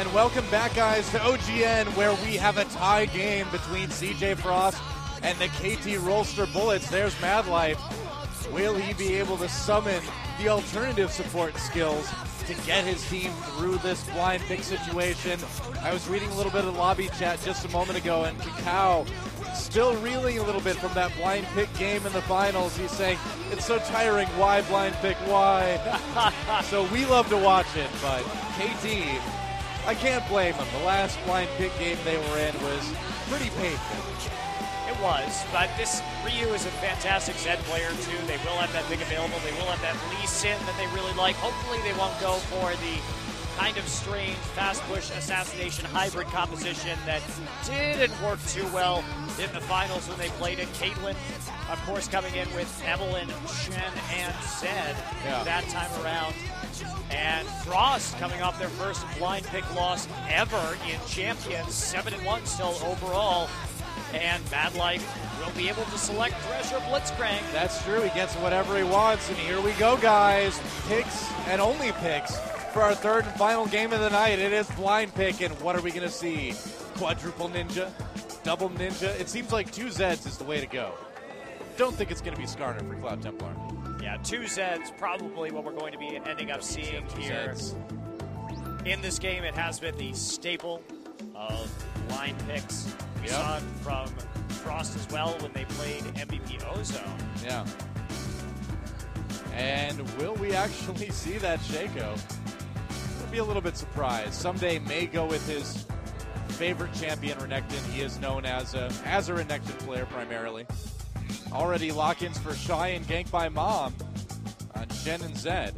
And welcome back, guys, to OGN, where we have a tie game between CJ Frost and the KT Rolster Bullets. There's Mad Life. Will he be able to summon the alternative support skills to get his team through this blind pick situation? I was reading a little bit of the lobby chat just a moment ago, and Cacao still reeling a little bit from that blind pick game in the finals. He's saying, it's so tiring, why blind pick, why? So we love to watch it, but KT, I can't blame them. The last blind pick game they were in was pretty painful. It was, but this Ryu is a fantastic Zed player too. They will have that pick available. They will have that Lee Sin that they really like. Hopefully they won't go for the kind of strange fast push assassination hybrid composition that didn't work too well in the finals when they played it. Caitlyn, of course, coming in with Evelyn, Shen, and Zed that time around. And Frost coming off their first blind pick loss ever in Champions, 7-1 still overall. And Mad Life will be able to select Thresh or Blitzcrank. That's true. He gets whatever he wants. And here we go, guys. Picks and only picks for our third and final game of the night. It is blind pick. And what are we going to see? Quadruple ninja? Double ninja? It seems like two Zeds is the way to go. Don't think it's going to be Skarner for Cloud Templar. Yeah, two Zeds probably what we're going to be ending up seeing here. In this game, it has been the staple of blind picks. We saw it from Frost as well when they played MVP Ozone. Yeah. And will we actually see that Shaco? I'll be a little bit surprised. Someday may go with his favorite champion, Renekton. He is known as a Renekton player primarily. Already lock-ins for Shy and Gank by Mom on Shen and Zed.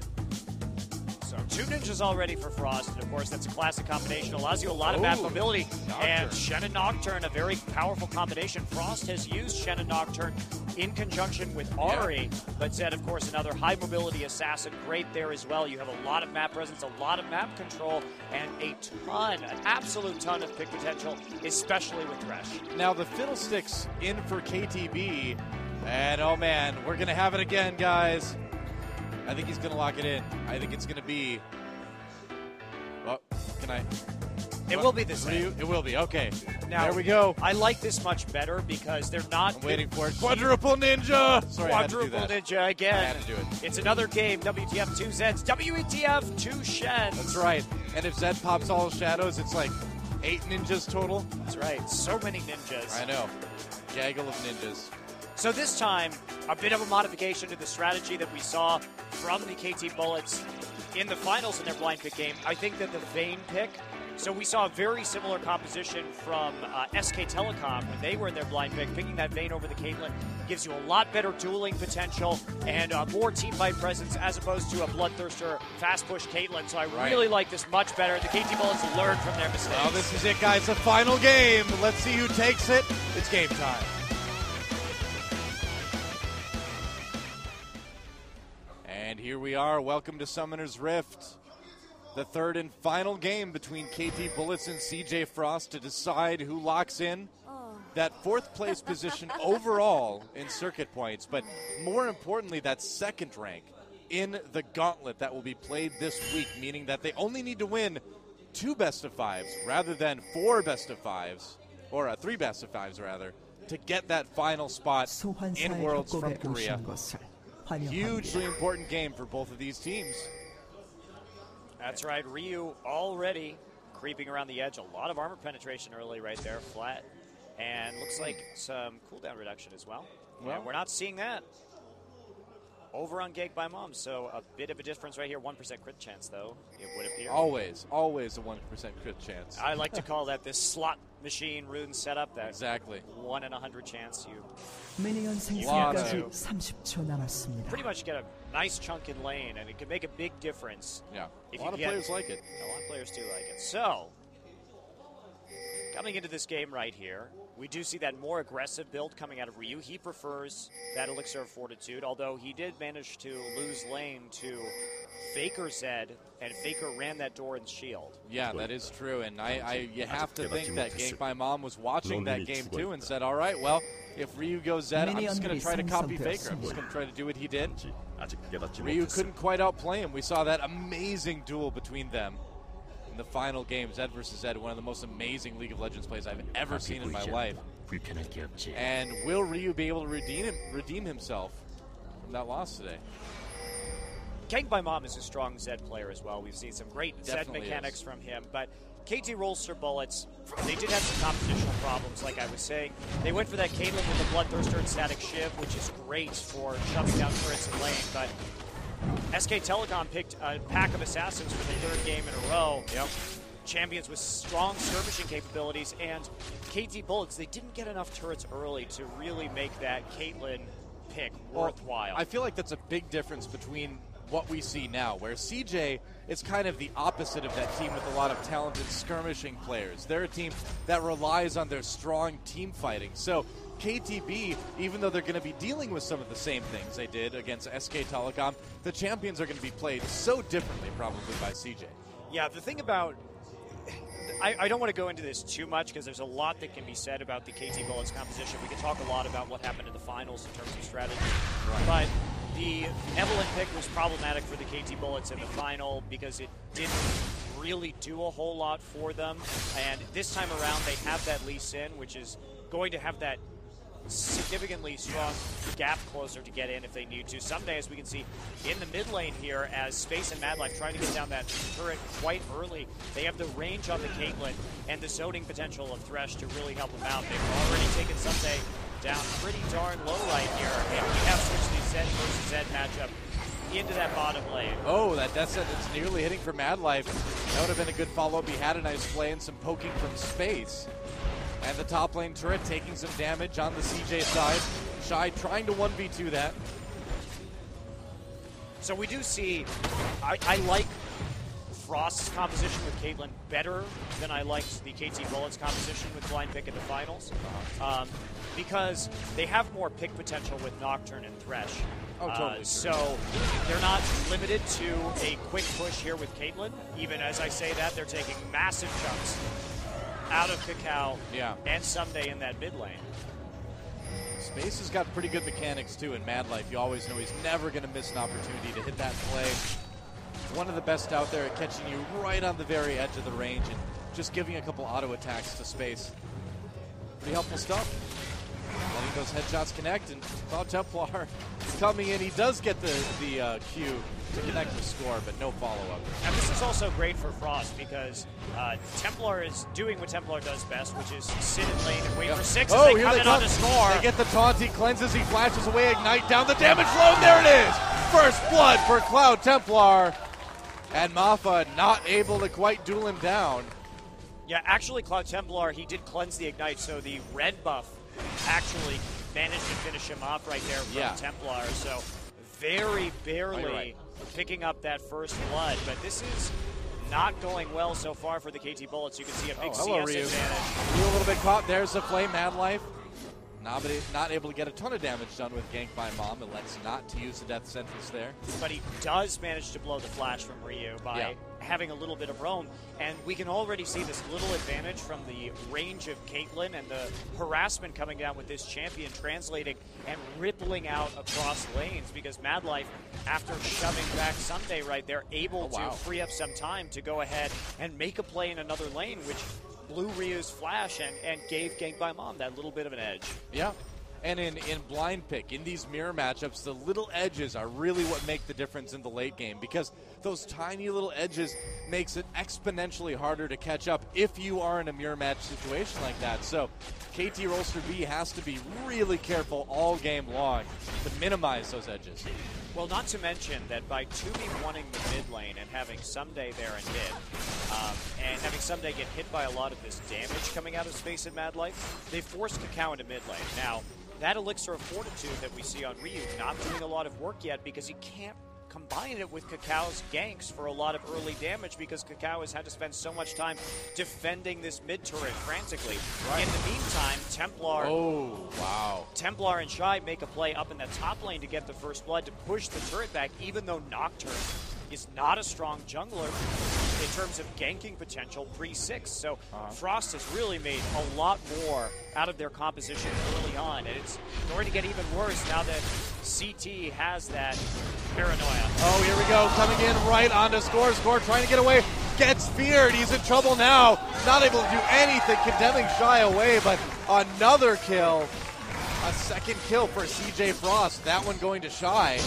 So two ninjas already for Frost, and of course that's a classic combination. Allows you a lot of map mobility. Nocturne. And Shen and Nocturne, a very powerful combination. Frost has used Shen and Nocturne in conjunction with Ahri, but Zed, of course, another high mobility assassin. Great there as well. You have a lot of map presence, a lot of map control, and a ton, an absolute ton of pick potential, especially with Thresh. Now the Fiddlesticks in for KTB, and oh man, we're going to have it again, guys. I think he's going to lock it in. I think it's going to be... Oh, can I... It will be the same. It will be, okay. Now, there we go. I like this much better because they're not... I'm waiting for it. Quadruple Ninja! Sorry, Quadruple I had to do that. Ninja again. I had to do it. It's another game. WTF 2 Zeds. WETF 2 Shen. That's right. And if Zed pops all shadows, it's like 8 ninjas total. That's right. So many ninjas. I know. Gaggle of ninjas. So this time, a bit of a modification to the strategy that we saw from the KT Bullets in the finals in their blind pick game. I think that the Vayne pick, so we saw a very similar composition from SK Telecom when they were in their blind pick. Picking that Vayne over the Caitlyn gives you a lot better dueling potential and more team fight presence as opposed to a Bloodthirster fast push Caitlyn. So I really like this much better. The KT Bullets learned from their mistakes. Well, this is it, guys. The final game. Let's see who takes it. It's game time. And here we are. Welcome to Summoner's Rift. The third and final game between KT Bullets and CJ Frost to decide who locks in that fourth place position overall in circuit points, but more importantly, that second rank in the gauntlet that will be played this week, meaning that they only need to win 2 best of 5s rather than 4 best of 5s, or 3 best of 5s rather, to get that final spot in Worlds from Korea. Hugely important game for both of these teams. That's right. Ryu already creeping around the edge. A lot of armor penetration early right there, flat. And looks like some cooldown reduction as well. Well, we're not seeing that over on Gank by Mom. So a bit of a difference right here. 1% crit chance, though, it would appear. Always a 1% crit chance. I like to call that this slot machine rune setup. That exactly. 1 in 100 chance you pretty much get a nice chunk in lane, and it can make a big difference. Yeah, if a lot of players like it. A lot of players do like it. So, coming into this game right here, we do see that more aggressive build coming out of Ryu. He prefers that Elixir of Fortitude, although he did manage to lose lane to Faker Zed, and Faker ran that door and shield. Yeah, that is true, and you have to think that Gank by Mom was watching that game too and said, all right, well, if Ryu goes Zed, I'm just going to try to copy Faker. I'm just going to try to do what he did. Ryu couldn't quite outplay him. We saw that amazing duel between them in the final game, Zed versus Zed, one of the most amazing League of Legends plays I've ever seen in my life. And will Ryu be able to redeem himself from that loss today? Ganked by Mom is a strong Zed player as well. We've seen some great Zed mechanics from him, but KT Rolster Bullets, they did have some competitional problems, like I was saying. They went for that Caitlyn with the Bloodthirster and Static Shiv, which is great for shutting down turrets in lane, but SK Telecom picked a pack of assassins for the third game in a row. Yep. Champions with strong skirmishing capabilities, and KT Bullets, they didn't get enough turrets early to really make that Caitlyn pick worthwhile. I feel like that's a big difference between what we see now, where CJ is kind of the opposite of that team with a lot of talented skirmishing players. They're a team that relies on their strong team fighting. So KTB, even though they're going to be dealing with some of the same things they did against SK Telecom, the champions are going to be played so differently probably by CJ. Yeah, the thing about I don't want to go into this too much because there's a lot that can be said about the KT Bullets composition. We can talk a lot about what happened in the finals in terms of strategy. Right. But the Evelynn pick was problematic for the KT Bullets in the final because it didn't really do a whole lot for them. And this time around, they have that Lee Sin, which is going to have that significantly strong gap closer to get in if they need to. Someday, as we can see in the mid lane here, as Space and Madlife trying to get down that turret quite early, they have the range on the Caitlyn and the zoning potential of Thresh to really help them out. They've already taken Someday down pretty darn low right here, and we have switched the Zed versus Zed matchup into that bottom lane. Oh, that Death Set that's nearly hitting for Madlife. That would have been a good follow-up. He had a nice play and some poking from Space. And the top lane turret taking some damage on the CJ side. Shy trying to 1v2 that. So we do see, I like Frost's composition with Caitlyn better than I liked the KT Bullets composition with Blind Pick in the finals. Because they have more pick potential with Nocturne and Thresh. Oh, totally. So they're not limited to a quick push here with Caitlyn. Even as I say that, they're taking massive chunks out of Kakao and Someday in that mid lane. Space has got pretty good mechanics too in Madlife. You always know he's never going to miss an opportunity to hit that play. One of the best out there at catching you right on the very edge of the range and just giving a couple auto attacks to Space. Pretty helpful stuff. Letting those headshots connect, and Cloud Templar coming in. He does get the Q to connect the score, but no follow-up. And this is also great for Frost because Templar is doing what Templar does best, which is sit in lane and wait for six as they come in on the score. They get the taunt, he cleanses, he flashes away, Ignite down the damage load. There it is! First blood for Cloud Templar. And Mafa not able to quite duel him down. Yeah, actually Cloud Templar, he did cleanse the Ignite, so the red buff actually managed to finish him off right there from Templar. So very barely picking up that first blood, but this is not going well so far for the KT Bullets. You can see a big CS advantage. Ryu a little bit caught. There's the flame, Madlife. Not able to get a ton of damage done with Gank by Mom. Elects not to use the Death Sentence there. But he does manage to blow the flash from Ryu by having a little bit of roam. And we can already see this little advantage from the range of Caitlyn and the harassment coming down with this champion translating and rippling out across lanes because Madlife, after shoving back Someday right there, able to free up some time to go ahead and make a play in another lane, which blew Ryu's flash and gave Gank by Mom that little bit of an edge. Yeah, and in Blind Pick, in these mirror matchups, the little edges are really what make the difference in the late game because those tiny little edges makes it exponentially harder to catch up if you are in a mirror match situation like that. So KT Rolster B has to be really careful all game long to minimize those edges. Well, not to mention that by 2B wanting the mid lane and having Someday there in mid, and having Someday get hit by a lot of this damage coming out of Space and Madlife, they forced Kakao into mid lane. Now, that Elixir of Fortitude that we see on Ryu not doing a lot of work yet because he can't combine it with Kakao's ganks for a lot of early damage because Kakao has had to spend so much time defending this mid turret frantically. In the meantime, Templar and Shy make a play up in the top lane to get the first blood to push the turret back, even though Nocturne is not a strong jungler in terms of ganking potential pre-6. So Frost has really made a lot more out of their composition early on, and it's going to get even worse now that CT has that paranoia. Oh, here we go, coming in right onto Score trying to get away gets feared. He's in trouble now. Not able to do anything, condemning Shy away, but another kill. A second kill for CJ Frost. That one going to Shy.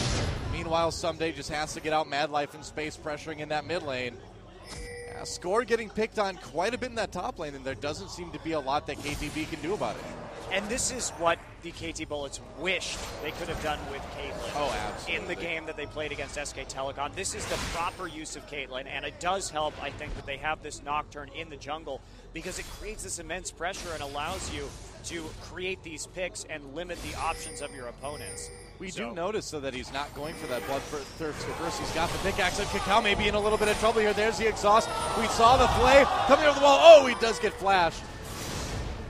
Meanwhile, Someday just has to get out Mad Life in space, pressuring in that mid lane. Score getting picked on quite a bit in that top lane, and there doesn't seem to be a lot that KTB can do about it. And this is what the KT Bullets wished they could have done with Caitlyn in the game that they played against SK Telecom. This is the proper use of Caitlyn, and it does help, I think, that they have this Nocturne in the jungle because it creates this immense pressure and allows you to create these picks and limit the options of your opponents. We do notice, though, that he's not going for that bloodthirsty first. He's got the pickaxe, and Cacao may be in a little bit of trouble here. There's the exhaust. We saw the play coming over the wall. Oh, he does get flashed.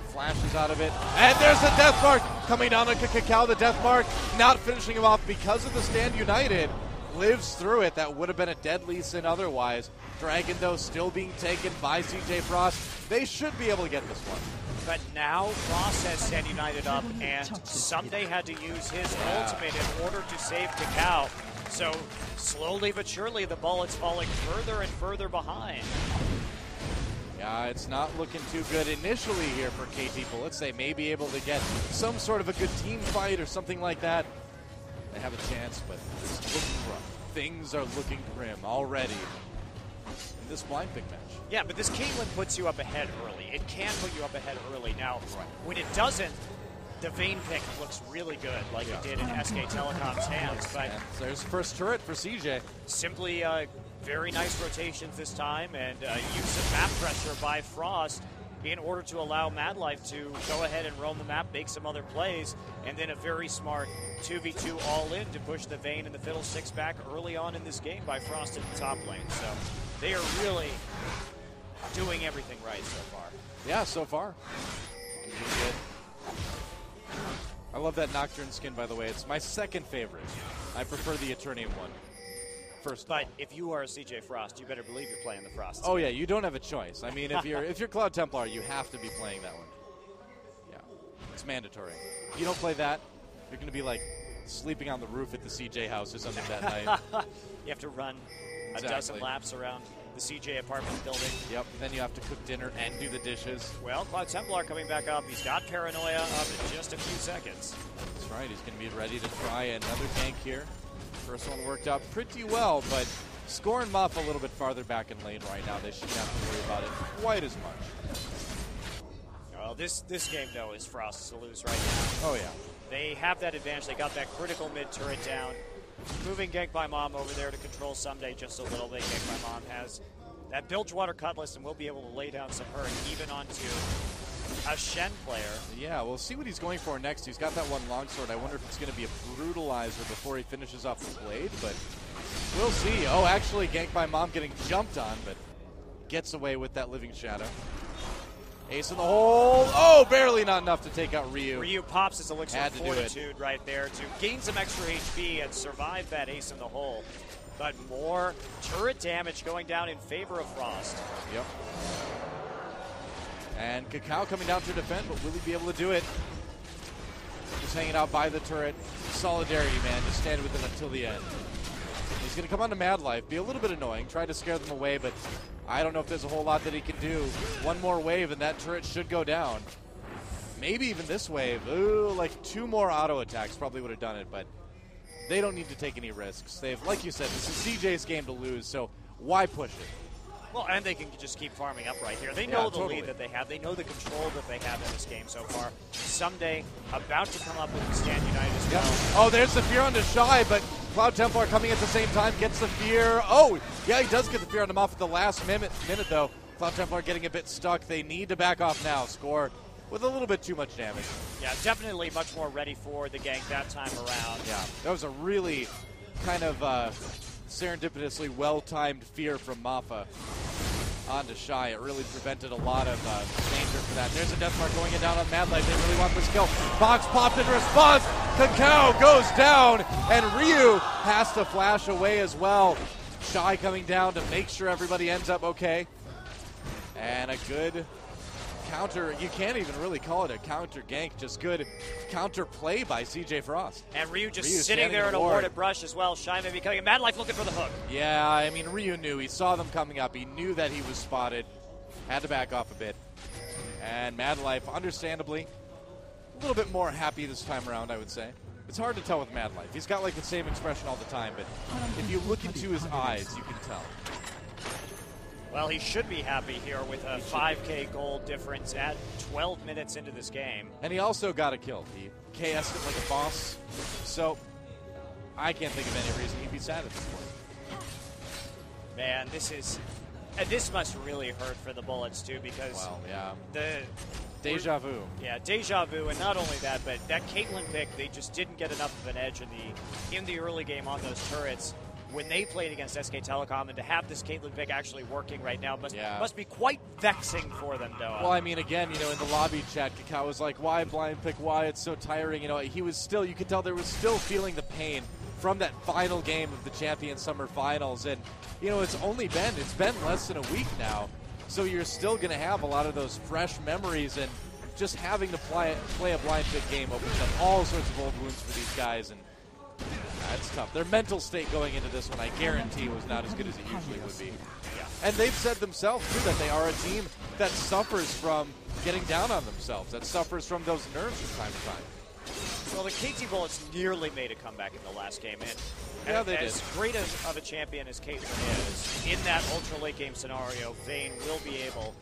Flashes out of it. And there's the death mark coming down on Cacao. The death mark not finishing him off because of the Stand United. Lives through it. That would have been a deadly sin otherwise. Dragon, though, still being taken by CJ Frost. They should be able to get this one. But now Frost has Stand United up, and Someday had to use his ultimate in order to save Cacao. So slowly but surely the Bullets falling further and further behind. Yeah, it's not looking too good initially here for KT Bullets. They may be able to get some sort of a good team fight or something like that. They have a chance, but it's looking rough. Things are looking grim already in this blind pick match. Yeah, but this Caitlyn puts you up ahead early. It can put you up ahead early. Now, when it doesn't, the Vayne pick looks really good, like it did in SK Telecom's hands. But there's the first turret for CJ. Simply very nice rotations this time, and use of map pressure by Frost in order to allow Mad Life to go ahead and roam the map, make some other plays, and then a very smart 2v2 all-in to push the Vayne and the Fiddlesticks back early on in this game by Frost in the top lane. So they are really doing everything right so far. Yeah, so far. Good. I love that Nocturne skin, by the way. It's my second favorite. I prefer the Eternium one. First, but if you are a CJ Frost, you better believe you're playing the Frost. Oh yeah, you don't have a choice. I mean, if you're Cloud Templar, you have to be playing that one. Yeah, it's mandatory. If you don't play that, you're going to be like sleeping on the roof at the CJ house or something that night. You have to run a dozen laps around the CJ apartment building. Yep, then you have to cook dinner and do the dishes. Well, Cloud Templar coming back up. He's got Paranoia up in just a few seconds. That's right, he's going to be ready to try another gank here. First one worked out pretty well, but Score and Muff a little bit farther back in lane right now. They shouldn't have to worry about it quite as much. Well, this game, though, is Frost's to lose right now. Oh, yeah. They have that advantage. They got that critical mid-turret down. Moving Gank by Mom over there to control Someday just a little bit. Gank by Mom has that Bilgewater Cutlass and will be able to lay down some hurt even onto a Shen player. Yeah, we'll see what he's going for next. He's got that one longsword. I wonder if it's going to be a brutalizer before he finishes off the blade, but we'll see. Oh, actually, Gank by Mom getting jumped on, but gets away with that Living Shadow. Ace in the hole. Oh, barely not enough to take out Ryu. Ryu pops his Elixir of Fortitude right there to gain some extra HP and survive that Ace in the hole. But more turret damage going down in favor of Frost. Yep. And Cacao coming down to defend, but will he be able to do it? Just hanging out by the turret. Solidarity, man. Just stand with him until the end. He's going to come on to Mad Life, be a little bit annoying, try to scare them away, but I don't know if there's a whole lot that he can do. One more wave and that turret should go down. Maybe even this wave. Ooh, like 2 more auto attacks probably would have done it, but they don't need to take any risks. They've, like you said, this is CJ's game to lose, so why push it? Well, and they can just keep farming up right here. They know the lead that they have. They know the control that they have in this game so far. Someday about to come up with the Stand United as well. Oh, there's the fear onto Shy, but Cloud Templar coming at the same time, gets the fear. Oh, yeah, he does get the fear on him off at the last minute though. Cloud Templar getting a bit stuck. They need to back off now. Score with a little bit too much damage. Yeah, definitely much more ready for the gank that time around. Yeah, that was a really kind of serendipitously well-timed fear from Maffa onto Shy. It really prevented a lot of danger for that. There's a death mark going down on Mad Life. They really want this kill. Fox popped in response. Cacao goes down, and Ryu has to flash away as well. Shy coming down to make sure everybody ends up okay. And a good counter. You can't even really call it a counter gank, just good counter play by CJ Frost. And Ryu just sitting there in a warded brush as well. Shy may be coming. Mad Life looking for the hook. Yeah, I mean, Ryu knew. He saw them coming up. He knew that he was spotted. Had to back off a bit. And Mad Life, understandably, a little bit more happy this time around, I would say. It's hard to tell with Mad Life. He's got like the same expression all the time, but if you look into his eyes, you can tell. Well, he should be happy here with a 5K gold difference at 12 minutes into this game. And he also got a kill. He KS'd it like a boss. So I can't think of any reason he'd be sad at this point. Man, this must really hurt for the Bullets too, because well, yeah. the deja vu. Yeah, deja vu, and not only that, but that Caitlyn pick, they just didn't get enough of an edge in the early game on those turrets when they played against SK Telecom, and to have this Caitlyn pick actually working right now must be quite vexing for them, Noah. Well, I mean, again, you know, in the lobby chat, Kakao was like, why blind pick, why, it's so tiring. You know, he was still, you could tell there was still feeling the pain from that final game of the Champion Summer Finals, and, you know, it's been less than a week now, so you're still going to have a lot of those fresh memories, and just having to play a blind pick game opens up all sorts of old wounds for these guys, and it's tough. Their mental state going into this one, I guarantee, was not as good as it usually would be. Yeah. And they've said themselves, too, that they are a team that suffers from getting down on themselves, that suffers from those nerves from time to time. Well, the KT Bullets nearly made a comeback in the last game, and yeah, they as great of a champion as Caitlyn is, in that ultra late game scenario, Vayne will be able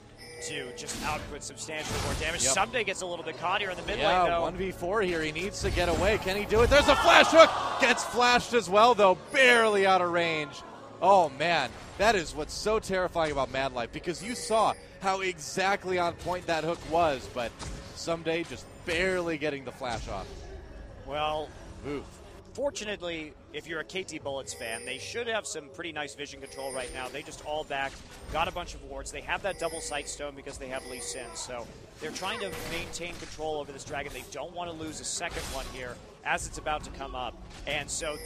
to just output substantially more damage. Yep. Someday gets a little bit caught here in the mid lane, yeah, though. 1v4 here. He needs to get away. Can he do it? There's a flash hook. Gets flashed as well, though. Barely out of range. Oh, man. That is what's so terrifying about Mad Life, because you saw how exactly on point that hook was, but Someday just barely getting the flash off. Well, oof. Fortunately, if you're a KT Bullets fan, they should have some pretty nice vision control right now. They just all backed, got a bunch of wards. They have that double sight stone because they have Lee Sin. So they're trying to maintain control over this dragon. They don't want to lose a second one here as it's about to come up. And so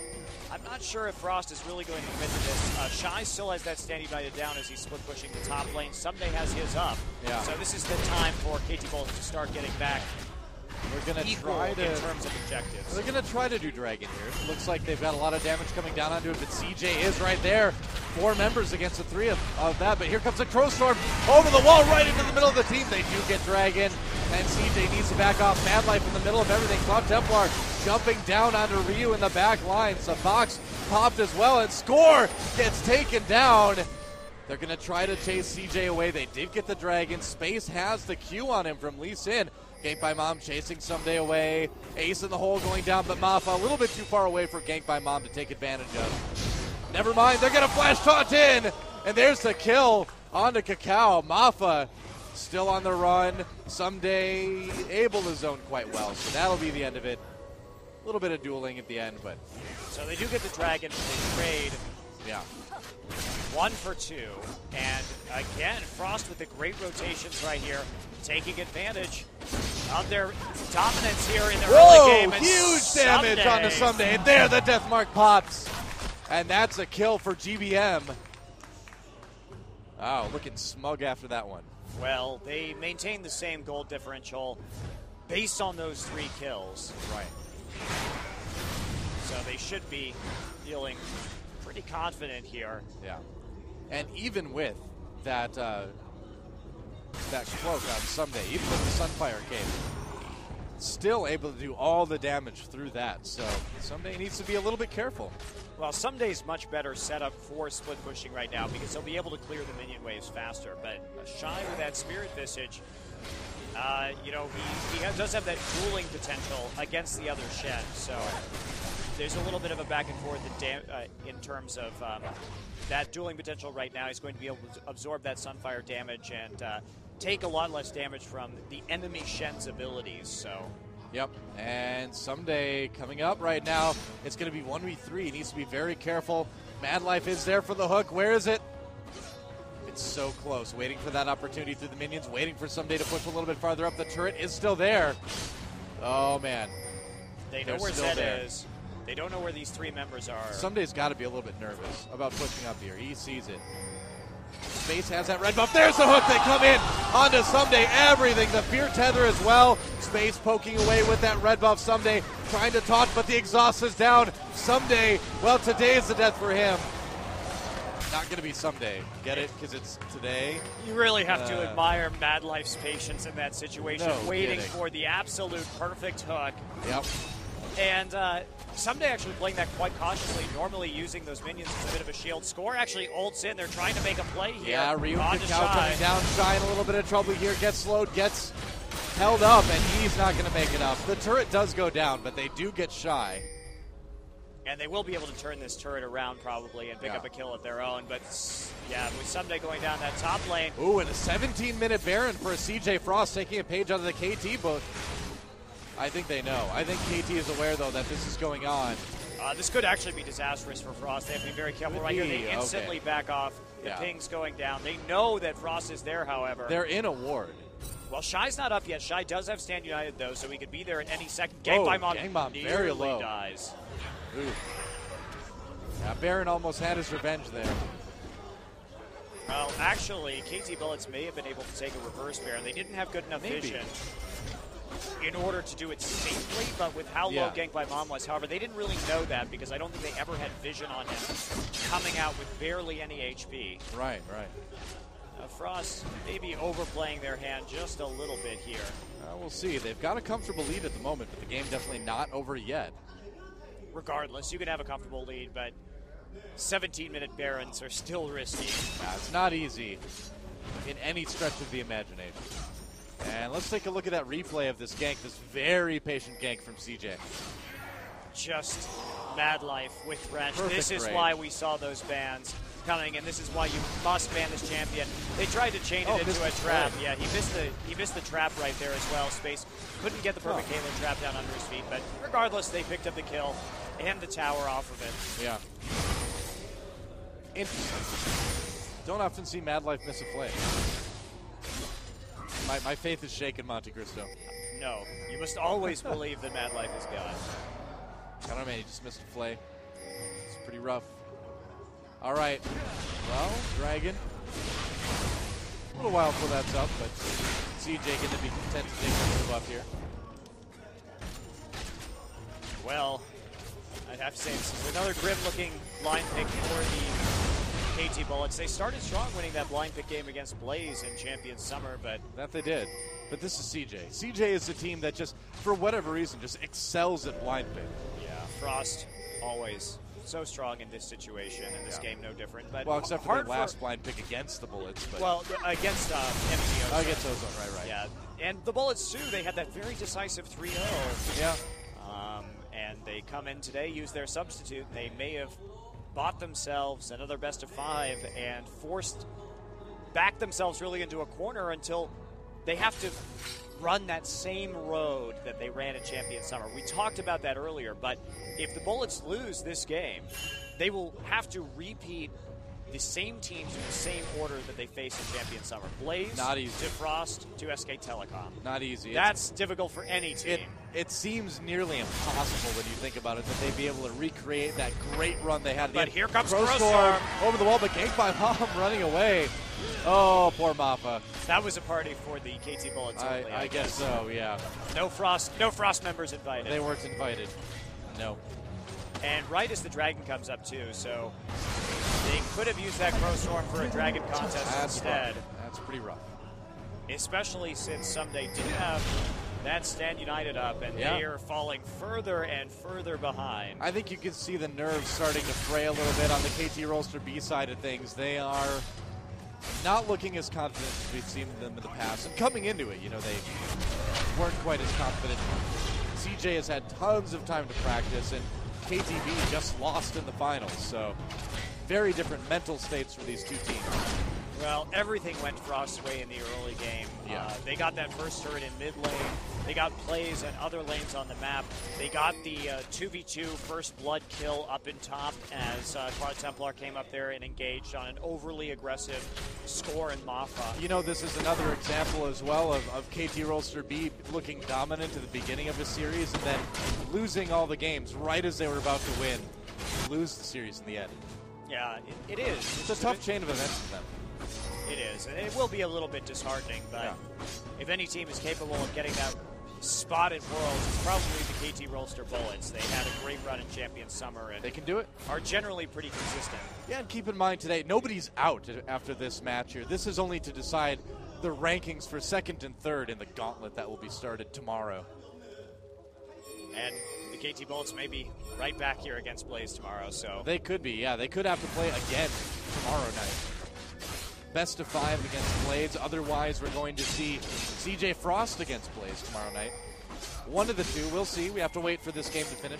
I'm not sure if Frost is really going to commit to this. Shy still has that Stand United down as he's split pushing the top lane. Someday has his up. Yeah. So this is the time for KT Bullets to start getting back. We're going to try to, in terms of objectives. They're going to try to do Dragon here. Looks like they've got a lot of damage coming down onto it, but CJ is right there. 4 members against the 3 of that, but here comes a Crow Storm over the wall right into the middle of the team. They do get Dragon, and CJ needs to back off. Mad Life in the middle of everything. Cloud Templar jumping down onto Ryu in the back line. Box popped as well, and Score gets taken down. They're going to try to chase CJ away. They did get the Dragon. Space has the Q on him from Lee Sin. Gank by Mom chasing Someday away. Ace in the hole going down, but Mafa a little bit too far away for Gank by Mom to take advantage of. Never mind, they're going to flash taunt in, and there's the kill onto Kakao. Mafa still on the run. Someday able to zone quite well, so that'll be the end of it. A little bit of dueling at the end, but... So they do get the Dragon, they trade. Yeah. 1 for 2, and again, Frost with the great rotations right here, taking advantage of their dominance here in the early game. And huge damage onto Someday, and there the death mark pops, and that's a kill for GBM. Oh, looking smug after that one. Well, they maintain the same gold differential based on those 3 kills. Right. So they should be feeling pretty confident here. Yeah. And even with that that cloak on Someday, even with the Sunfire Cape, still able to do all the damage through that. So Someday needs to be a little bit careful. Well, Someday's much better set up for split pushing right now because he'll be able to clear the minion waves faster. But Shy with that Spirit Visage, you know, he does have that dueling potential against the other Shen. So there's a little bit of a back and forth in terms of that dueling potential right now. He's going to be able to absorb that Sunfire damage and take a lot less damage from the enemy Shen's abilities. So. Yep, and Someday coming up right now. It's going to be 1v3. He needs to be very careful. Mad Life is there for the hook. Where is it? It's so close. Waiting for that opportunity through the minions. Waiting for Someday to push a little bit farther up. The turret is still there. Oh, man. They know where Zed is. They don't know where these 3 members are. Someday's got to be a little bit nervous about pushing up here. He sees it. Space has that red buff. There's the hook. They come in onto Someday. Everything. The fear tether as well. Space poking away with that red buff. Someday trying to taunt, but the exhaust is down. Someday, well, today is the death for him. Not going to be someday. Get it? Because it's today. You really have to admire Mad Life's patience in that situation, waiting for the absolute perfect hook. Yep. And Someday actually playing that quite cautiously, normally using those minions as a bit of a shield. Score actually ults in. They're trying to make a play here. Yeah, Ryu coming down. Shy in a little bit of trouble here. Gets slowed, gets held up, and he's not going to make it up. The turret does go down, but they do get Shy. And they will be able to turn this turret around probably and pick up a kill of their own. But yeah, with Someday going down that top lane. Ooh, and a 17-minute Baron for CJ Frost, taking a page out of the KT book. I think they know. I think KT is aware, though, that this is going on. This could actually be disastrous for Frost. They have to be very careful right here. They instantly back off. The ping's going down. They know that Frost is there, however. They're in a ward. Well, Shy's not up yet. Shy does have Stand United, though, so he could be there at any second. Gangbomb very low. Dies. Ooh. Yeah, Baron almost had his revenge there. Well, actually, KT Bullets may have been able to take a reverse Baron. They didn't have good enough vision in order to do it safely, but with how low Gank by Mom was. However, they didn't really know that because I don't think they ever had vision on him coming out with barely any HP. Right. Frost maybe overplaying their hand just a little bit here. We'll see. They've got a comfortable lead at the moment, but the game definitely not over yet. Regardless, you can have a comfortable lead, but 17-minute Barons are still risky. Yeah, it's not easy in any stretch of the imagination. And let's take a look at that replay of this gank, this very patient gank from CJ. Just Mad Life with Wrench. Perfect this is range. why we saw those bans coming, and this is why you must ban this champion. They tried to chain it into a trap. Yeah, he missed the trap right there as well. Space couldn't get the perfect Halo trap down under his feet, but regardless, they picked up the kill and the tower off of it. Yeah. Interesting. Don't often see Mad Life miss a play. My faith is shaken, Monte Cristo. No, you must always believe that Mad Life is God. I don't know, man. He just missed a play. It's pretty rough. All right. Well, Dragon. A little while till that's up, but CJ going to be content to take a move up here. Well, I'd have to say this is another grim-looking line pick for the KT Bullets. They started strong winning that blind pick game against Blaze in Champions Summer, but... That they did. But this is CJ. CJ is a team that just, for whatever reason, just excels at blind pick. Yeah, Frost always so strong in this situation, and this game no different. But well, except for the last blind pick against the Bullets. But well, against MTO. Oh, against Ozone, right. Yeah, and the Bullets, too, they had that very decisive 3-0. Yeah. And they come in today, use their substitute. They may have bought themselves another best of 5 and backed themselves really into a corner until they have to run that same road that they ran at Champion Summer. We talked about that earlier, but if the Bullets lose this game, they will have to repeat the same teams in the same order that they faced in Champion Summer. Blaze not easy. to Frost to SK Telecom. Not easy. That's difficult for any team. It seems nearly impossible when you think about it that they'd be able to recreate that great run they had. But here comes Crowstorm over the wall, but Gank by Mom running away. Oh, poor Mappa. That was a party for the KT Bullets only. I guess so, yeah. No Frost members invited. They weren't invited. No. And right as the Dragon comes up, too, so they could have used that Crowstorm for a Dragon contest instead. Rough. That's pretty rough. Especially since Someday did have that Stand United up, and they are falling further and further behind. I think you can see the nerves starting to fray a little bit on the KT Rolster B side of things. They are not looking as confident as we've seen them in the past. And coming into it, they weren't quite as confident. CJ has had tons of time to practice, and KTB just lost in the finals. So very different mental states for these two teams. Well, everything went Frost's way in the early game. They got that first turret in mid lane. They got plays in other lanes on the map. They got the 2v2 first blood kill up in top as Quad Templar came up there and engaged on an overly aggressive score in Mafa. This is another example as well of KT Rolster B looking dominant at the beginning of the series and then losing all the games right as they were about to win. Lose the series in the end. Yeah, it is. It's a tough chain of events for them. It is. And it will be a little bit disheartening, but if any team is capable of getting that spot in Worlds, it's probably the KT Rolster Bullets. They had a great run in Champion Summer, and they can do it. Are generally pretty consistent. Yeah, and keep in mind today, nobody's out after this match here. This is only to decide the rankings for second and third in the gauntlet that will be started tomorrow. And the KT Bullets may be right back here against Blaze tomorrow, so. They could be, yeah. They could have to play again tomorrow night. Best of 5 against Blades. Otherwise, we're going to see CJ Frost against Blaze tomorrow night. One of the two. We'll see. We have to wait for this game to finish.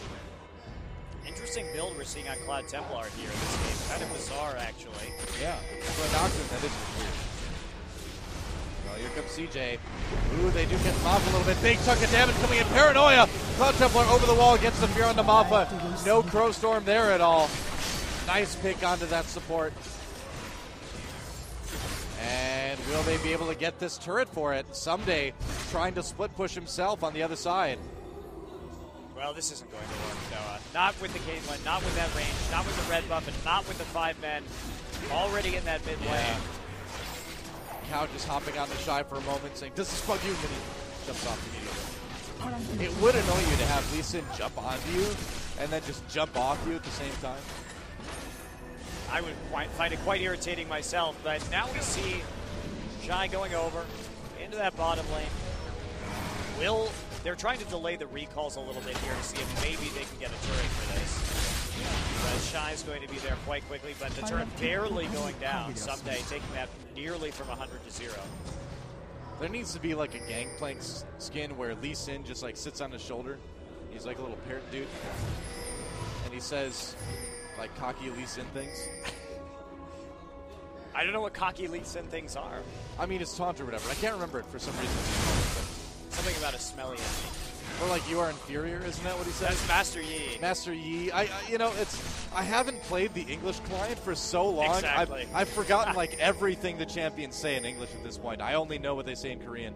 Interesting build we're seeing on Cloud Templar here in this game. Kind of bizarre, actually. Yeah. For a Nocturne, that is weird. Well, here comes CJ. Ooh, they do get Maffa a little bit. Big chunk of damage coming in. Paranoia. Cloud Templar over the wall, gets the fear onto Maffa. No Crow Storm there at all. Nice pick onto that support. And will they be able to get this turret for it? Someday, trying to split push himself on the other side. Well, this isn't going to work, Noah. Not with the Caitlyn, not with that range, not with the red buff, and not with the 5 men already in that mid lane. Cow just hopping on the Shy for a moment, saying, "Does this bug you?" And then he jumps off immediately. It would annoy you to have Lee Sin jump onto you and then just jump off you at the same time. I would find it quite irritating myself, but now we see Shy going over into that bottom lane. They're trying to delay the recalls a little bit here to see if maybe they can get a turret for this. But Shy's going to be there quite quickly, but the turret barely going down. Someday taking that nearly from 100 to 0. There needs to be like a Gangplank skin where Lee Sin just like sits on his shoulder. He's like a little parrot dude. And he says like cocky Lee Sin things. I don't know what cocky Lee Sin things are. I mean, it's taunt or whatever. I can't remember it for some reason. Something about a smelly enemy. Or like, you are inferior, isn't that what he says? That's Master Yi. Master Yi. I haven't played the English client for so long. Exactly. I've forgotten like everything the champions say in English at this point. I only know what they say in Korean.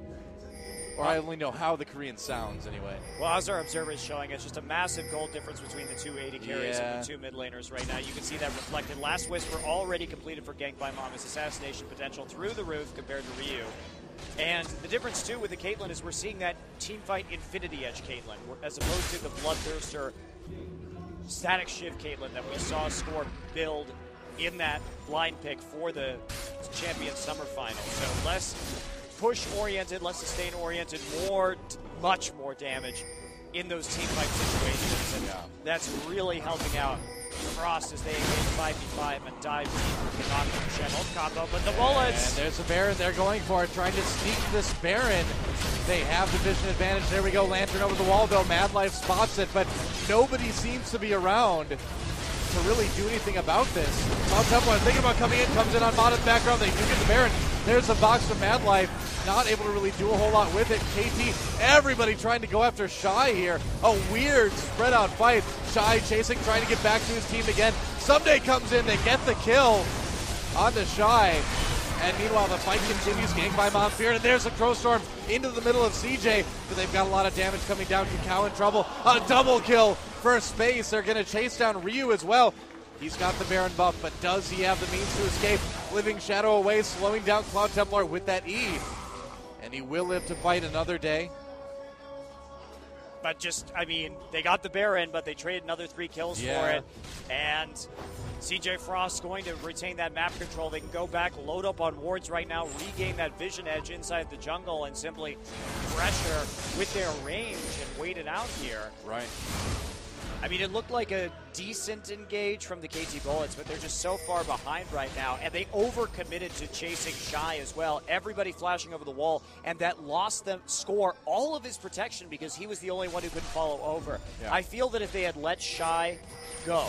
Or I only know how the Korean sounds, anyway. Well, as our observer is showing us, just a massive gold difference between the two AD carries and the two mid laners right now. You can see that reflected. Last Whisper already completed for Gank by Mom. His assassination potential through the roof compared to Ryu. And the difference, too, with the Caitlyn is we're seeing that teamfight Infinity Edge Caitlyn, as opposed to the Bloodthirster Static Shiv Caitlyn that we saw Score build in that blind pick for the Champion Summer Final. So less push-oriented, less sustain-oriented, much more damage in those teamfight situations. And that's really helping out Frost as they engage 5v5 and dive deep. Cannot channel combo, but the bullets. And there's a Baron they're going for, trying to sneak this Baron. They have the vision advantage. There we go, Lantern over the wall, though. Mad Life spots it, but nobody seems to be around to really do anything about this. Cloud Templar thinking about coming in, comes in on bottom background. They do get the Baron. There's the box from Mad Life. Not able to really do a whole lot with it. KT, everybody trying to go after Shy here. A weird spread out fight. Shy chasing, trying to get back to his team again. Someday comes in, they get the kill on the Shy. And meanwhile, the fight continues. Gang by Mom Fear, and there's a Crow Storm into the middle of CJ, but they've got a lot of damage coming down. Kakao in trouble. A double kill for Space. They're going to chase down Ryu as well. He's got the Baron buff, but does he have the means to escape? Living Shadow away, slowing down Cloud Templar with that E. And he will live to fight another day. But just, I mean, they got the Baron, but they traded another 3 kills for it. And CJ Frost going to retain that map control. They can go back, load up on wards right now, regain that vision edge inside the jungle, and simply pressure with their range and wait it out here. Right. I mean, it looked like a decent engage from the KT Bullets, but they're just so far behind right now, and they overcommitted to chasing Shy as well. Everybody flashing over the wall, and that lost them Score all of his protection because he was the only one who could follow over. Yeah. I feel that if they had let Shy go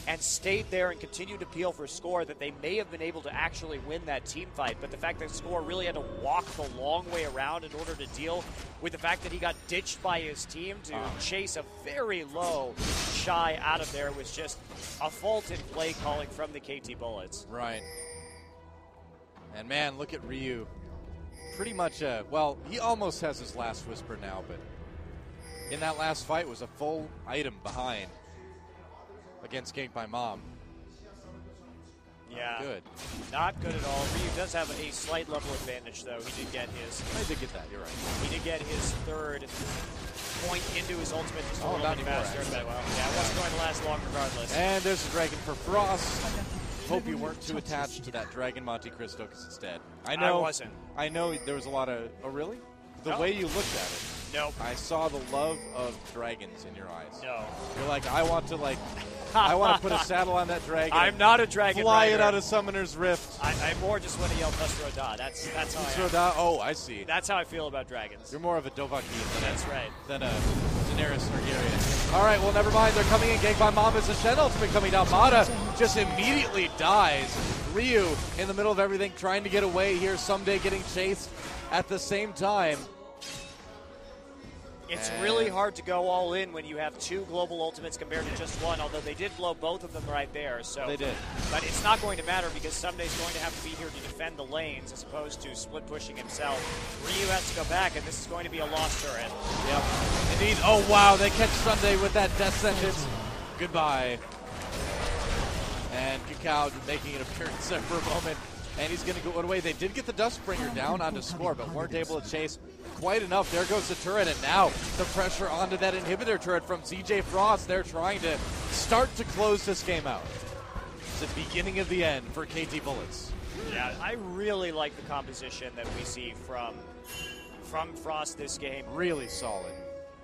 and stayed there and continued to peel for Score, that they may have been able to actually win that team fight. But the fact that Score really had to walk the long way around in order to deal with the fact that he got ditched by his team to chase a very low Shy out of there was just a fault in play calling from the KT Bullets. Right. And man, look at Ryu. Pretty much, well, he almost has his last Whisper now, but in that last fight was a full item behind against Gank by Mom. Yeah. Good. Not good at all. Ryu does have a slight level advantage, though. He did get his. I did get that. You're right. He did get his third point into his ultimate just a little bit anymore, faster. actually. But, well, yeah, it wasn't going to last long regardless. And there's a dragon for Frost. Hope you weren't too attached to that Dragon Monte Cristo, because it's dead. I wasn't. I know there was a lot of. Oh, really? The No. way you looked at it. Nope. I saw the love of dragons in your eyes. No. You're like, I want to put a saddle on that dragon. I'm not a dragon Fly rider. it out of Summoner's Rift. I more just want to yell Thustro Da. That's how I am. Oh, I see. That's how I feel about dragons. You're more of a Dovahkiin That's right. than a Daenerys Targaryen. All right, well, never mind. They're coming in. Gang by Mom is a Shen ultimate coming down. Mata just immediately dies. Ryu in the middle of everything, trying to get away here. Someday getting chased at the same time. It's really hard to go all in when you have two global ultimates compared to just one, although they did blow both of them right there. So they did. But it's not going to matter because Sunday's going to have to be here to defend the lanes as opposed to split pushing himself. Ryu has to go back, and this is going to be a lost turret. Yep. Indeed. Oh, wow. They catch Sunday with that death sentence. Goodbye. And Kakao making an appearance there for a moment. And he's going to go away. They did get the Dustbringer down onto score, but weren't able to chase quite enough. There goes the turret, and now the pressure onto that inhibitor turret from CJ Frost. They're trying to start to close this game out. It's the beginning of the end for KT Bullets. Yeah, I really like the composition that we see from Frost this game. Really solid.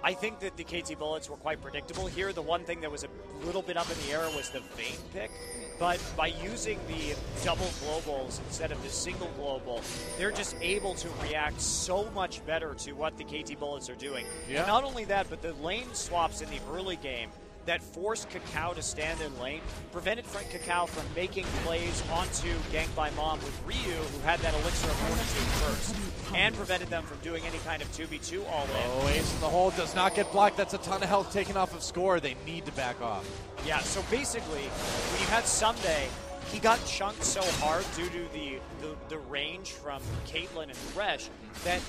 I think that the KT Bullets were quite predictable here. The one thing that was a little bit up in the air was the Vayne pick. But by using the double globals instead of the single global, they're just able to react so much better to what the KT Bullets are doing. Yeah. And not only that, but the lane swaps in the early game that forced Kakao to stand in lane prevented Kakao from making plays onto Gank by Mom with Ryu, who had that elixir of fortitude first, and prevented them from doing any kind of 2v2 all in. Oh, Ace in the hole does not get blocked. That's a ton of health taken off of score. They need to back off. Yeah, so basically, when you had Sunday, he got chunked so hard due to the range from Caitlyn and Thresh that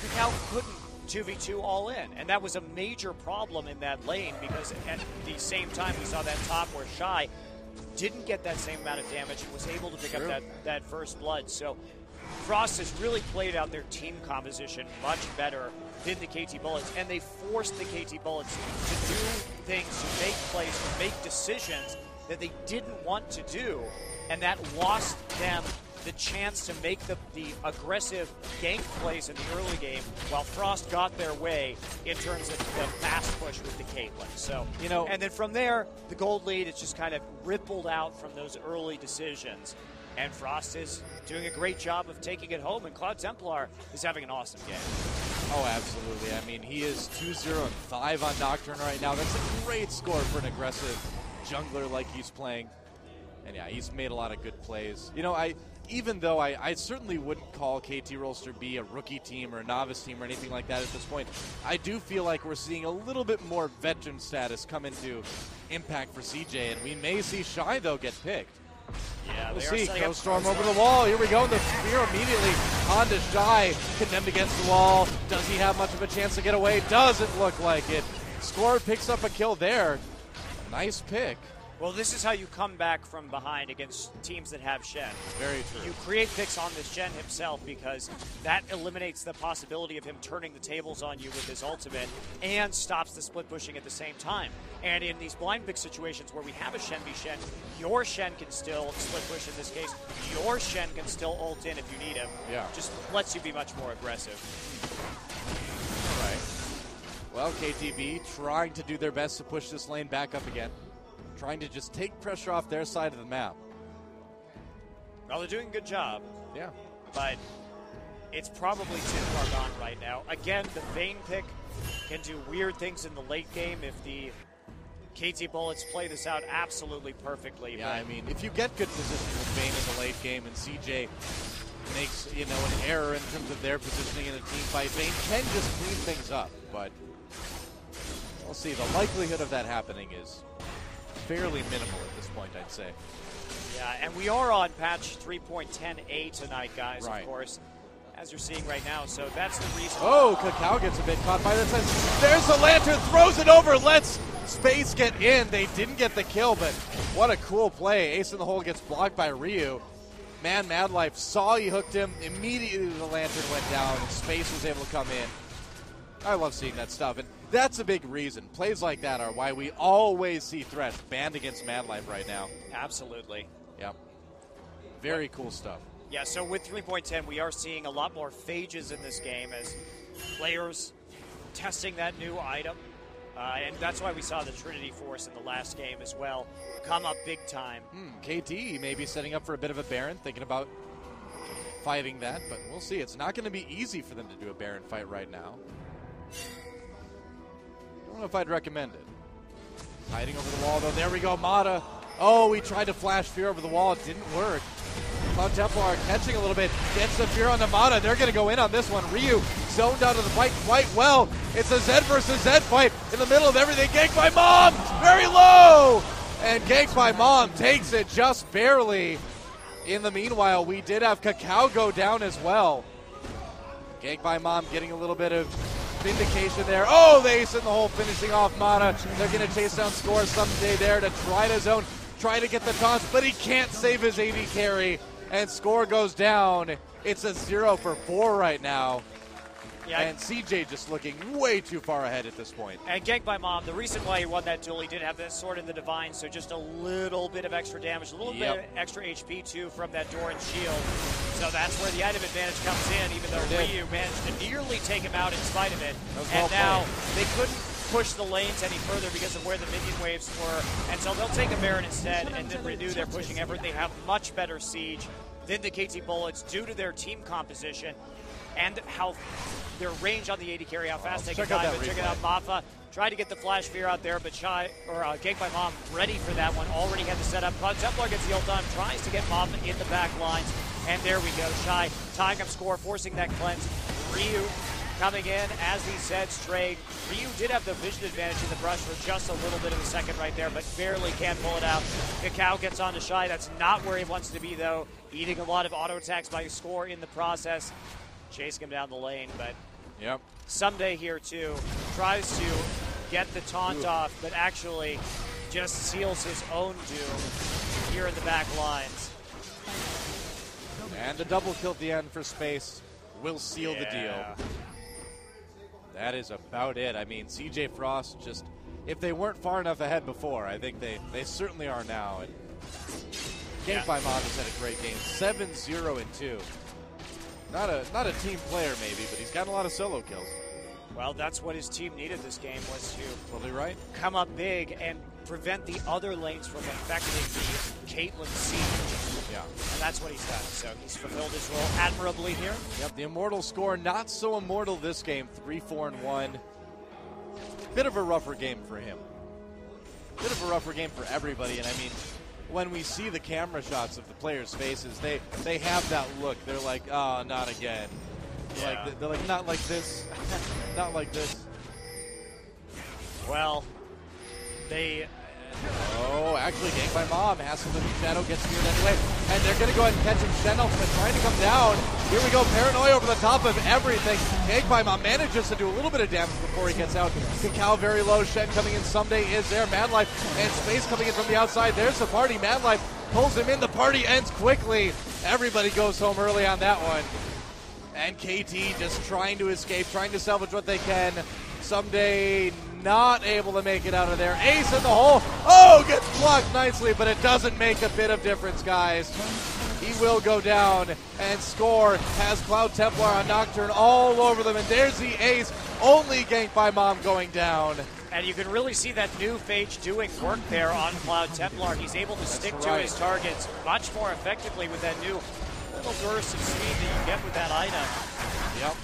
Kakao couldn't 2v2 all in, and that was a major problem in that lane because at the same time we saw that top where Shy didn't get that same amount of damage and was able to pick up that first blood. So Frost has really played out their team composition much better than the KT Bullets, and they forced the KT Bullets to do things, to make plays, to make decisions that they didn't want to do, and that lost them the chance to make the aggressive gank plays in the early game while Frost got their way in terms of the fast push with the Caitlyn. So, and then from there, the gold lead is just kind of rippled out from those early decisions. And Frost is doing a great job of taking it home, and Cloud Templar is having an awesome game. Oh, absolutely. I mean, he is 2-0-5 on Nocturne right now. That's a great score for an aggressive jungler like he's playing. And yeah, he's made a lot of good plays. Even though I certainly wouldn't call KT Rolster B a rookie team or a novice team or anything like that at this point, I do feel like we're seeing a little bit more veteran status come into impact for CJ, and we may see Shy, though, get picked. Yeah, we'll see. Go Storm over the wall. Here we go. The spear immediately onto Shy. Condemned against the wall. Does he have much of a chance to get away? Doesn't look like it. Score picks up a kill there. Nice pick. Well, this is how you come back from behind against teams that have Shen. Very true. You create picks on this Shen himself because that eliminates the possibility of him turning the tables on you with his ultimate and stops the split pushing at the same time. And in these blind pick situations where we have a Shen v Shen, your Shen can still split push in this case. Your Shen can still ult in if you need him. Yeah. Just lets you be much more aggressive. All right. Well, KTB trying to do their best to push this lane back up again. Trying to just take pressure off their side of the map. Well, they're doing a good job. Yeah. But it's probably too far gone right now. Again, the Vayne pick can do weird things in the late game if the KT Bullets play this out absolutely perfectly. Yeah, I mean, if you get good position with Vayne in the late game and CJ makes, an error in terms of their positioning in a team fight, Vayne can just clean things up. But we'll see. The likelihood of that happening is fairly minimal at this point, I'd say. Yeah, and we are on patch 3.10a tonight, guys, right. Of course, as you're seeing right now. So that's the reason. Oh, Kakao gets a bit caught by that. There's the lantern, throws it over, lets Space get in. They didn't get the kill, but what a cool play. Ace in the hole gets blocked by Ryu. Man, Madlife saw he hooked him. Immediately the lantern went down, and Space was able to come in. I love seeing that stuff, and that's a big reason. Plays like that are why we always see Thresh banned against Madlife right now. Absolutely. Yep. Very cool stuff. Yeah, so with 3.10, we are seeing a lot more phages in this game as players testing that new item. And that's why we saw the Trinity Force in the last game as well come up big time. KT maybe setting up for a bit of a Baron, thinking about fighting that, but we'll see. It's not going to be easy for them to do a Baron fight right now. I don't know if I'd recommend it. Hiding over the wall, though. There we go, Mata. Oh, he tried to flash Fear over the wall. It didn't work. Cloud Templar catching a little bit. Gets the Fear on the Mata. They're going to go in on this one. Ryu zoned out of the fight quite well. It's a Zed versus Zed fight in the middle of everything. Ganked by Mom. Very low. And Ganked by Mom takes it just barely. In the meanwhile, we did have Kakao go down as well. Ganked by Mom getting a little bit of vindication there. Oh, the ace in the hole finishing off Mana. They're going to chase down Score someday there to try to zone, try to get the taunts, but he can't save his AD carry. And Score goes down. It's a 0 for 4 right now. Yeah, and CJ just looking way too far ahead at this point. And Ganked by Mom, the reason why he won that duel, he did have that sword in the Divine, so just a little bit of extra damage, a little bit of extra HP too from that Doran shield. So that's where the item advantage comes in, even though Ryu managed to nearly take him out in spite of it. And now they couldn't push the lanes any further because of where the minion waves were. And so they'll take a Baron instead and then renew their pushing effort. They have much better siege than the KT Bullets due to their team composition and how their range on the AD carry, how fast they can dive. But check it out, Mafa tried to get the Flash Fear out there, but Ganked by Mom ready for that one. Already had the setup. Templar gets the ult on, tries to get Mafa in the back lines. And there we go. Shy tying up Score, forcing that cleanse. Ryu coming in as these Zeds trade. Ryu did have the vision advantage in the brush for just a little bit of a second right there, but barely can pull it out. Kakao gets on to Shy. That's not where he wants to be, though. Eating a lot of auto attacks by Score in the process. Chasing him down the lane, but someday here, too, tries to get the taunt off, but actually just seals his own doom here in the back lines. And the double kill at the end for Space will seal the deal. That is about it. I mean, CJ Frost just, if they weren't far enough ahead before, I think they certainly are now. And Ganked by Mom has had a great game. 7-0-2. Not a team player maybe, but he's got a lot of solo kills. Well, that's what his team needed this game, was to totally right. Come up big and prevent the other lanes from affecting the Caitlyn siege. Yeah. And that's what he's done. So he's fulfilled his role admirably here. Yep, the Immortal Score not so immortal this game. 3-4-1. Bit of a rougher game for him. Bit of a rougher game for everybody, and I mean, when we see the camera shots of the players' faces, they have that look. They're like, oh, not again. Yeah. They're like, not like this. Not like this. Well, they... Oh, actually, Ganked by Mom has to live in Shadow, gets speared anyway. And they're going to go ahead and catch him. Shen Ultimate trying to come down. Here we go, Paranoia over the top of everything. Ganked by Mom manages to do a little bit of damage before he gets out. Kakao very low. Shen coming in someday is there. Madlife and Space coming in from the outside. There's the party. Madlife pulls him in. The party ends quickly. Everybody goes home early on that one. And KT just trying to escape, trying to salvage what they can. Someday not able to make it out of there. Ace in the hole. Oh, gets blocked nicely, but it doesn't make a bit of difference, guys. He will go down, and Score has Cloud Templar on Nocturne all over them, and there's the ace. Only Ganked by Mom going down. And you can really see that new Phage doing work there on Cloud Templar. He's able to stick to his targets much more effectively with that new little burst of speed that you get with that item. Yep.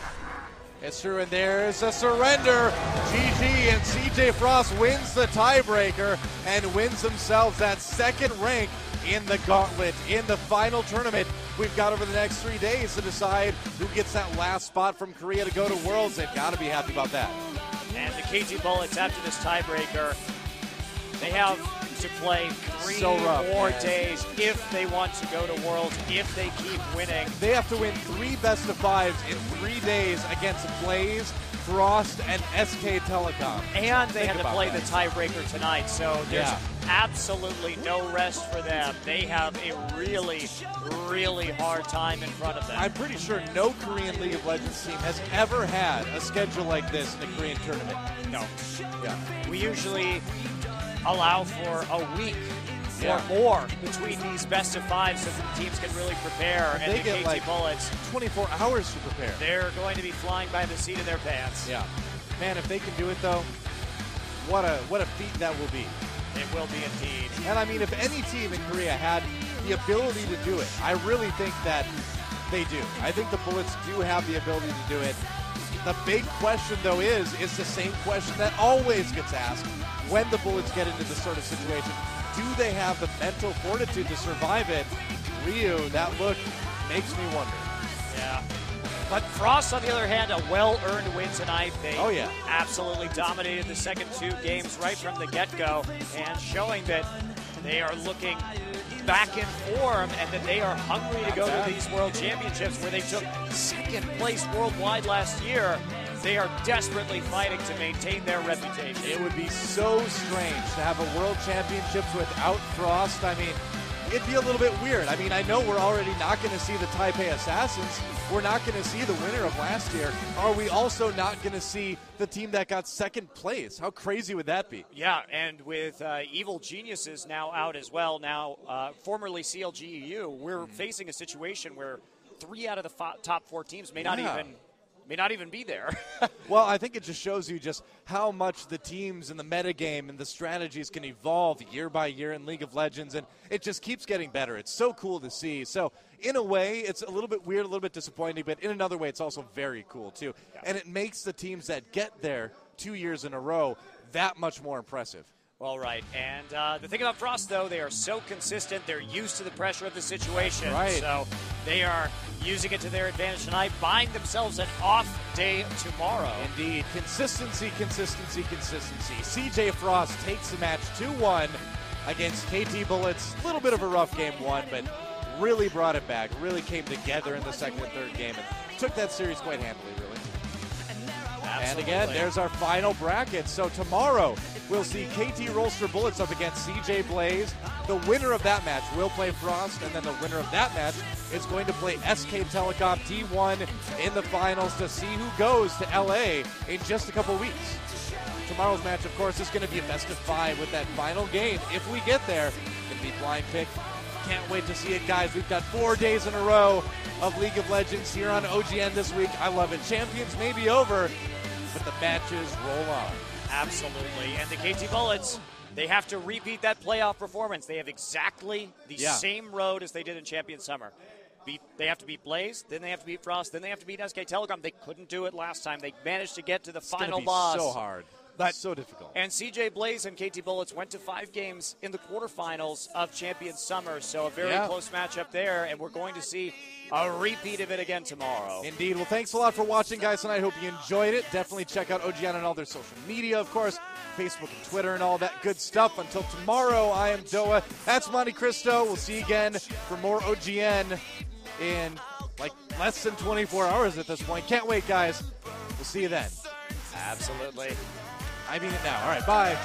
It's true, and there's a surrender. GG, and CJ Frost wins the tiebreaker and wins themselves that second rank in the gauntlet, in the final tournament. We've got over the next 3 days to decide who gets that last spot from Korea to go to Worlds. They've got to be happy about that. And the KT Bullets, after this tiebreaker, they have to play three more days if they want to go to Worlds, if they keep winning. They have to win 3 best-of-5s in 3 days against Blaze, Frost, and SK Telecom. And they Think had to about play that. the tiebreaker tonight, so there's Yeah. absolutely no rest for them. They have a really, really hard time in front of them. I'm pretty sure no Korean League of Legends team has ever had a schedule like this in a Korean tournament. No. Yeah. We usually allow for a week Yeah. or more between these best of five so that the teams can really prepare. And They the get KT like Bullets, 24 hours to prepare. they're going to be flying by the seat of their pants. Yeah. Man, if they can do it though, what a feat that will be. It will be indeed. And I mean, if any team in Korea had the ability to do it, I really think that they do. I think the Bullets do have the ability to do it. The big question, though, is the same question that always gets asked when the Bullets get into this sort of situation. Do they have the mental fortitude to survive it? Ryu, that look makes me wonder. Yeah. But Frost, on the other hand, a well-earned win tonight. They Oh, yeah. absolutely dominated the second two games right from the get-go and showing that they are looking back in form and that they are hungry to go to these World Championships where they took second place worldwide last year. They are desperately fighting to maintain their reputation. It would be so strange to have a World Championships without Frost. I mean, it'd be a little bit weird. I mean, I know we're already not going to see the Taipei Assassins. We're not going to see the winner of last year. Are we also not going to see the team that got second place? How crazy would that be? Yeah, and with Evil Geniuses now out as well, now formerly CLGEU, we're facing a situation where 3 out of the top 4 teams may not even be there. Well, I think it just shows you just how much the teams and the metagame and the strategies can evolve year by year in League of Legends, and it just keeps getting better. It's so cool to see. So, in a way, it's a little bit weird, a little bit disappointing, but in another way, it's also very cool, too. Yeah. And it makes the teams that get there 2 years in a row that much more impressive. Well, right. And the thing about Frost, though, they are so consistent. They're used to the pressure of the situation. Right. So they are using it to their advantage tonight, buying themselves an off day tomorrow. Indeed. Consistency, consistency, consistency. CJ Frost takes the match 2-1 against KT Bullets. A little bit of a rough game one, but really brought it back. Really came together in the second and third game and took that series quite handily, really. Absolutely. And again, there's our final bracket. So tomorrow, we'll see KT Rolster Bullets up against CJ Blaze. The winner of that match will play Frost, and then the winner of that match is going to play SK Telecom T1 in the finals to see who goes to LA in just a couple weeks. Tomorrow's match, of course, is going to be a best of 5 with that final game. If we get there, it's going to be blind pick. Can't wait to see it, guys. We've got 4 days in a row of League of Legends here on OGN this week. I love it. Champions may be over, but the matches roll on. Absolutely. And the KT Bullets, they have to repeat that playoff performance. They have exactly the same road as they did in Champion Summer. They have to beat Blaze, then they have to beat Frost, then they have to beat SK Telecom. They couldn't do it last time. They managed to get to the final boss. So hard. But so difficult. And CJ Blaze and KT Bullets went to 5 games in the quarterfinals of Champion Summer, so a very close matchup there, and we're going to see a repeat of it again tomorrow. Indeed. Well, thanks a lot for watching, guys, tonight. Hope you enjoyed it. Definitely check out OGN on all their social media, of course, Facebook and Twitter and all that good stuff. Until tomorrow, I am Doa. That's Monte Cristo. We'll see you again for more OGN in like less than 24 hours at this point. Can't wait, guys. We'll see you then. Absolutely. I mean it now. All right, bye.